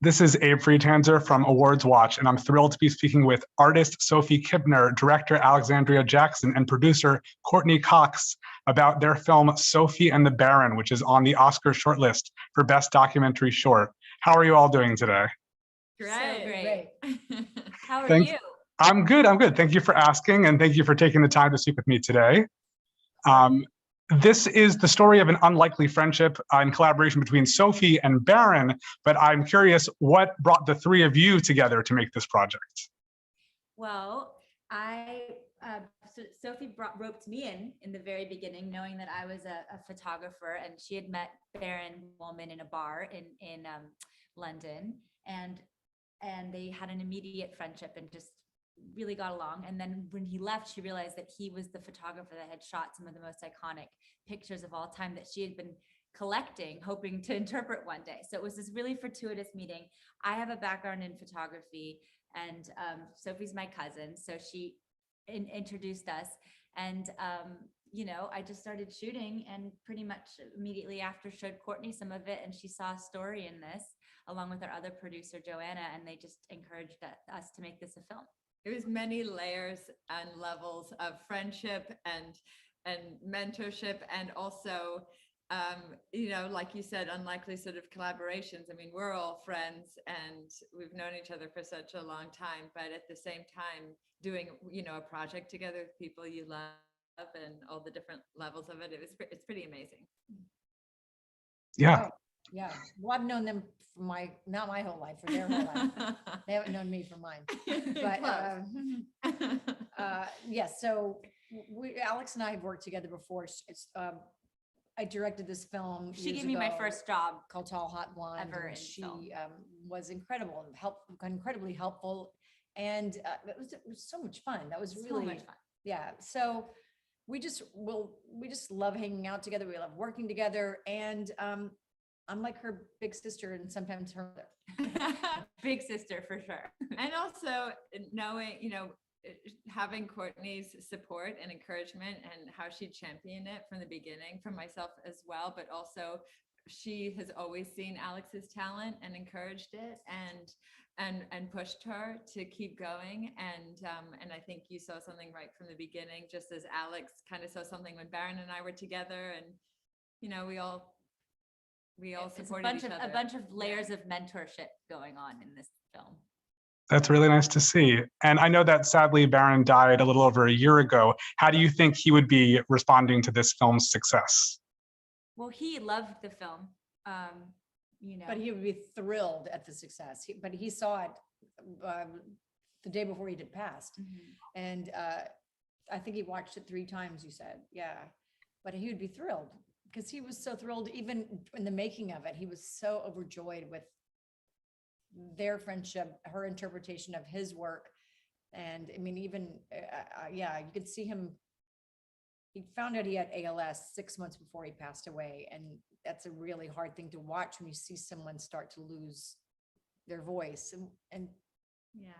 This is Abe Friedhanser from Awards Watch, and I'm thrilled to be speaking with artist Sophie Kipner, director Alexandria Jackson, and producer Courteney Cox about their film Sophie and the Baron, which is on the Oscar shortlist for Best Documentary Short. How are you all doing today? Great. So great. How are you? I'm good. Thank you for asking, and thank you for taking the time to speak with me today. This is the story of an unlikely friendship in collaboration between Sophie and Baron, but I'm curious what brought the three of you together to make this project? Well, Sophie roped me in the very beginning, knowing that I was a photographer, and she had met Baron Wolman in a bar in London, and they had an immediate friendship and just really got along. And then when he left, she realized that he was the photographer that had shot some of the most iconic pictures of all time that she had been collecting, hoping to interpret one day. So it was this really fortuitous meeting. I have a background in photography, and Sophie's my cousin, so she introduced us. And I just started shooting, and pretty much immediately after showed Courtney some of it, and she saw a story in this along with our other producer Joanna, and they just encouraged us to make this a film. It was many layers and levels of friendship and mentorship, and also, like you said, unlikely sort of collaborations. I mean, we're all friends and we've known each other for such a long time, but at the same time, doing, a project together with people you love and all the different levels of it, it's pretty amazing. Yeah. Oh, yeah. Well, I've known them for not my whole life, for their whole life. They haven't known me for mine. But yes, so Alex and I have worked together before. I directed this film. She gave me my first job called Tall Hot Blonde. Ever in she film. Was incredible and incredibly helpful, and it was so much fun. That was really so much fun. Yeah. So we just love hanging out together. We love working together, and I'm like her big sister and sometimes her mother. Big sister for sure. And also knowing, having Courtney's support and encouragement and how she championed it from the beginning for myself as well, but also she has always seen Alex's talent and encouraged it and pushed her to keep going. And I think you saw something right from the beginning, just as Alex kind of saw something when Baron and I were together, and we all supported each other. A bunch of layers of mentorship going on in this film. That's really nice to see. And I know that sadly Baron died a little over a year ago. How do you think he would be responding to this film's success? Well, he loved the film. But he would be thrilled at the success. But he saw it the day before he had passed. Mm-hmm. And I think he watched it 3 times, you said. Yeah. But he would be thrilled because he was so thrilled. Even in the making of it, he was so overjoyed with their friendship, her interpretation of his work. And I mean, even, you could see him. He found out he had ALS 6 months before he passed away. And that's a really hard thing to watch when you see someone start to lose their voice. And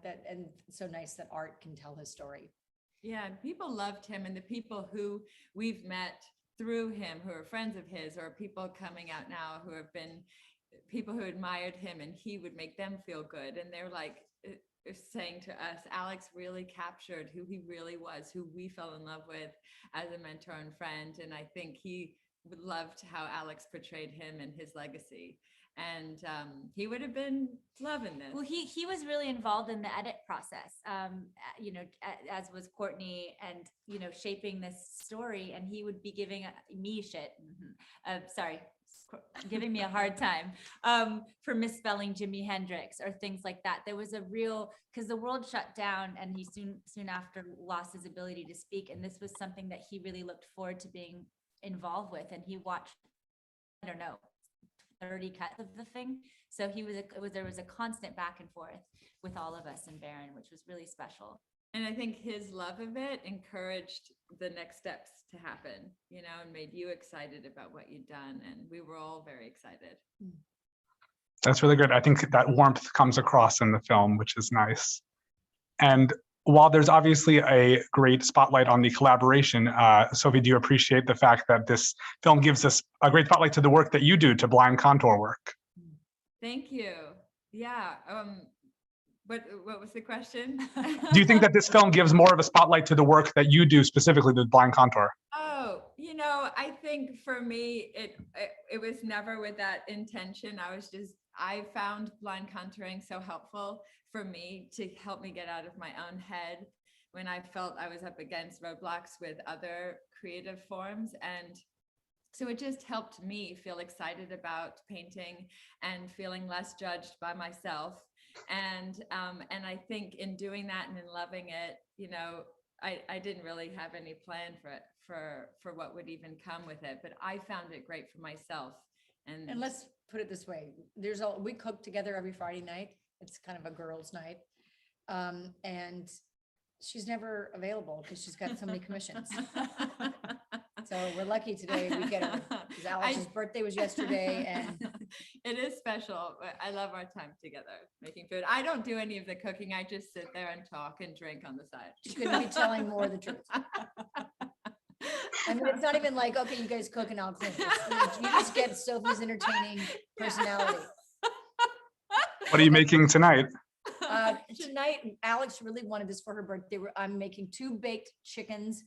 it's so nice that art can tell his story. Yeah, and people loved him, and the people who we've met through him, who are friends of his, or people coming out now who have been people who admired him, and he would make them feel good. And they're like saying to us, Alex really captured who he really was, who we fell in love with as a mentor and friend. And I think he loved how Alex portrayed him and his legacy. And he would have been loving this. Well, he was really involved in the edit process, as was Courtney, and shaping this story. And he would be giving me shit. Giving me a hard time for misspelling Jimi Hendrix or things like that. There was because the world shut down, and he soon after lost his ability to speak. And this was something that he really looked forward to being involved with. And he watched, 30 cuts of the thing. So there was a constant back and forth with all of us and Baron, which was really special. And I think his love of it encouraged the next steps to happen, and made you excited about what you'd done. And we were all very excited. That's really good. I think that warmth comes across in the film, which is nice. And while there's obviously a great spotlight on the collaboration, Sophie, do you appreciate the fact that this film gives us a great spotlight to the work that you do, to blind contour work? Thank you. Yeah. What was the question? Do you think that this film gives more of a spotlight to the work that you do specifically with Blind Contour? Oh, I think for me, it was never with that intention. I found blind contouring so helpful for me to help me get out of my own head when I felt I was up against roadblocks with other creative forms. And so it just helped me feel excited about painting and feeling less judged by myself. And I think in doing that and in loving it, I didn't really have any plan for what would even come with it, but I found it great for myself. And let's put it this way. We cook together every Friday night. It's kind of a girls' night. And she's never available because she's got so many commissions. So we're lucky today we get her because Alex's birthday was yesterday, and it is special. I love our time together making food. I don't do any of the cooking. I just sit there and talk and drink on the side. she couldn't be telling more of the truth. I mean, it's not even like, okay, you guys cook and I'll clean. You just get Sophie's entertaining personality. What are you making tonight? Tonight, Alex really wanted this for her birthday. I'm making 2 baked chickens.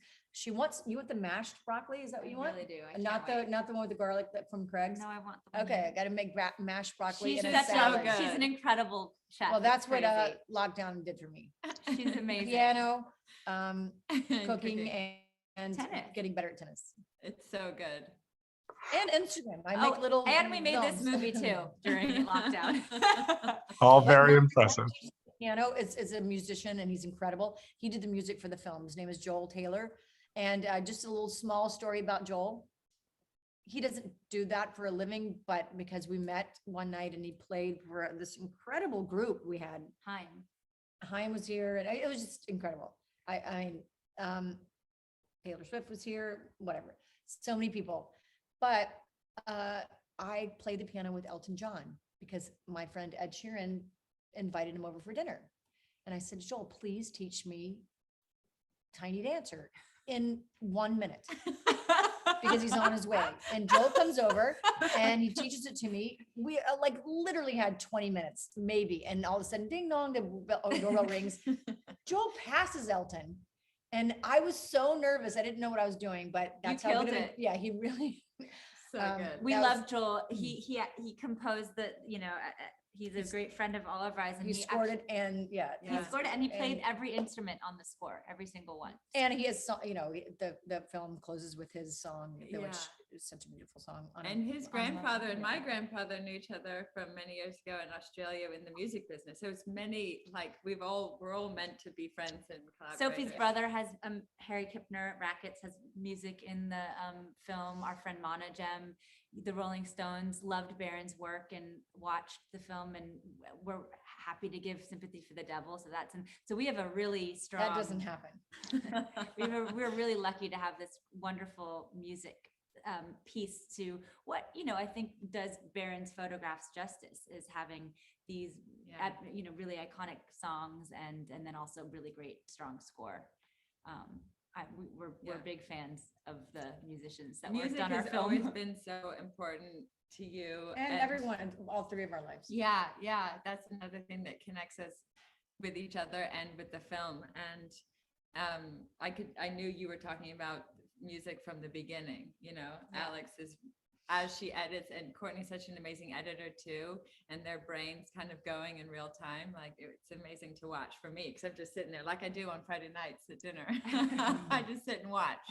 You want the mashed broccoli? Is that what you want? I really do. Not the one with the garlic from Craig's. No, I want the one Okay, I got to make mashed broccoli She's and a such salad. good. she's an incredible chef. Well, that's It's what crazy. lockdown did for me. She's amazing. Piano, cooking, and Tennis. getting better at tennis. It's so good. And Instagram. I make little. and we made this films. movie too during lockdown. All But very my impressive. Piano is a musician and he's incredible. He did the music for the film. His name is Joel Taylor. And just a little small story about Joel. He doesn't do that for a living, but because we met one night and he played for this incredible group we had. Haim was here, and it was just incredible. Taylor Swift was here, whatever. So many people. But I played the piano with Elton John because my friend Ed Sheeran invited him over for dinner. And I said, Joel, please teach me Tiny Dancer in 1 minute because he's on his way. And Joel comes over and he teaches it to me. We literally had 20 minutes, maybe. And all of a sudden, ding dong, the doorbell rings. Joel passes Elton. And I was so nervous. I didn't know what I was doing, but that's how killed good it. Yeah, he really. So good. We That love Joel. He composed he's a great friend of all of ours, and He scored it, and He scored it, and he played every instrument on the score, every single one. And he has, the film closes with his song, which Yeah. is such a beautiful song. And his on grandfather and my yeah. grandfather knew each other from many years ago in Australia in the music business. So it's we're all meant to be friends and collaborators. Sophie's brother has Harry Kipner Rackets has music in the film. Our friend Mana Gem, the Rolling Stones, loved Baron's work and watched the film, and we're happy to give Sympathy for the Devil. So we have a really strong. That doesn't happen. We're really lucky to have this wonderful music piece to what I think does Baron's photographs justice, is having these really iconic songs and then also really great strong score. We're big fans of the musicians that Music worked on our has film. always been so important to you And everyone, all 3 of our lives. Yeah, that's another thing that connects us with each other and with the film. And I knew you were talking about music from the beginning. Alex is, as she edits, and Courtney's such an amazing editor too, and their brains kind of going in real time. It's amazing to watch for me, because I'm just sitting there like I do on Friday nights at dinner. I just sit and watch.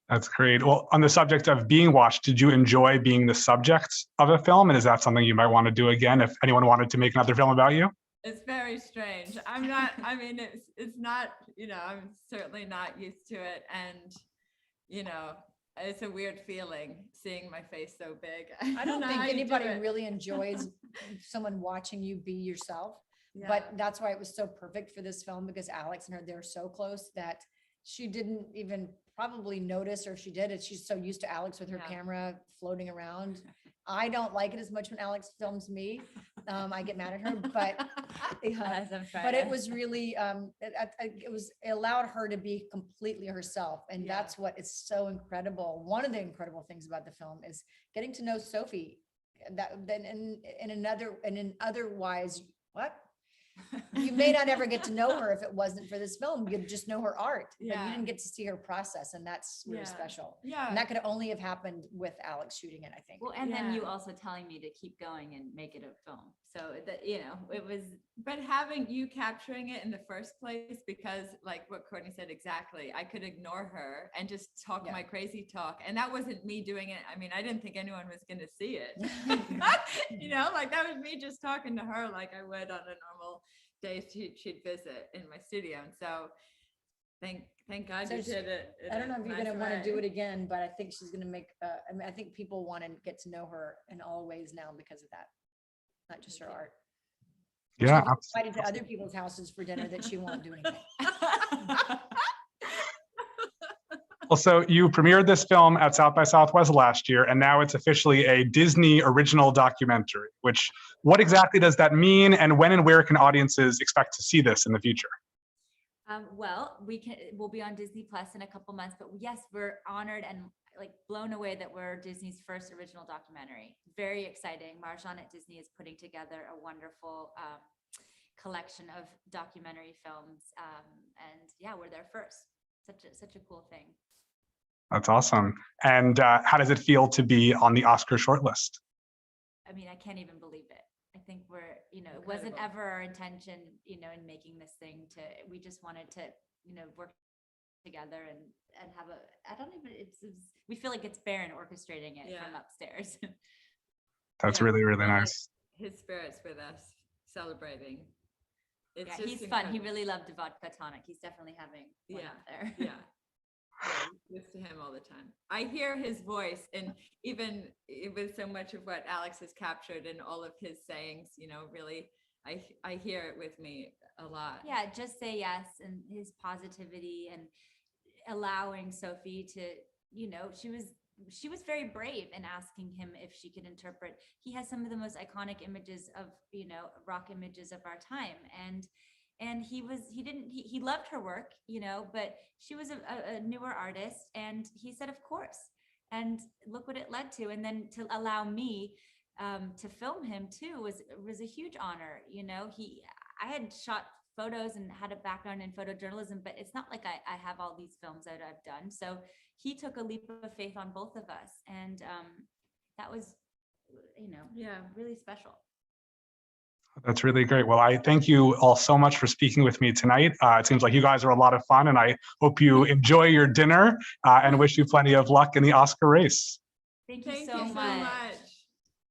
That's great. Well, on the subject of being watched, did you enjoy being the subject of a film? And is that something you might want to do again if anyone wanted to make another film about you? It's very strange. I'm not, it's not, I'm certainly not used to it. And, it's a weird feeling seeing my face so big. I don't know think how you do anybody it. really enjoys someone watching you be yourself. Yeah. But that's why it was so perfect for this film, because Alex and her, they're so close that she didn't even probably notice, or if she did, she's so used to Alex with her camera floating around. I don't like it as much when Alex films me. I get mad at her, but it was really, it allowed her to be completely herself. And that's what is so incredible. One of the incredible things about the film is getting to know Sophie That then in otherwise, what? You may not ever get to know her if it wasn't for this film. You'd just know her art, but you didn't get to see her process, and that's really special. Yeah. And that could only have happened with Alex shooting it, I think. Well, and then you also telling me to keep going and make it a film. So that, you know, it was. But having you capturing it in the first place, because like what Courtney said exactly, I could ignore her and just talk my crazy talk. And that wasn't me doing it. I mean, I didn't think anyone was going to see it. You know, like that was me just talking to her like I would on a normal day she'd visit in my studio. And so thank God you did it. I don't know if you're going to want to do it again, but I think she's going to make, I mean, I think people want to get to know her in all ways now because of that, not just her art. Yeah. She's invited to other people's houses for dinner that she won't do anything. Well, so you premiered this film at South by Southwest last year, and now it's officially a Disney original documentary, which, what exactly does that mean, and when and where can audiences expect to see this in the future? Well, we'll be on Disney Plus in a couple months, but yes, we're honored and like blown away that we're Disney's first original documentary. Very exciting. Marjan at Disney is putting together a wonderful collection of documentary films, and yeah, we're there first. Such a cool thing. That's awesome. And how does it feel to be on the Oscar shortlist? I mean, I can't even believe it. I think we're, you know, Incredible. It wasn't ever our intention, you know, in making this thing we just wanted to, you know, work together and have we feel like it's Baron orchestrating it from upstairs. That's really, really nice. His spirit's with us, celebrating. It's he's just fun. He really loved the vodka tonic. He's definitely having one up there. Yeah. Listen to him all the time. I hear his voice, and even with so much of what Alex has captured and all of his sayings, you know, really, I hear it with me a lot. Yeah, just say yes, and his positivity and allowing Sophie to, you know, she was very brave in asking him if she could interpret. He has some of the most iconic images of, you know, rock images of our time, and he loved her work, you know, but she was a newer artist, and he said, of course. And look what it led to. And then to allow me to film him too was a huge honor. You know, I had shot photos and had a background in photojournalism, but it's not like I have all these films that I've done. So he took a leap of faith on both of us. And that was, you know, really special. That's really great. Well, I thank you all so much for speaking with me tonight. It seems like you guys are a lot of fun, and I hope you enjoy your dinner and wish you plenty of luck in the Oscar race. Thank you so much.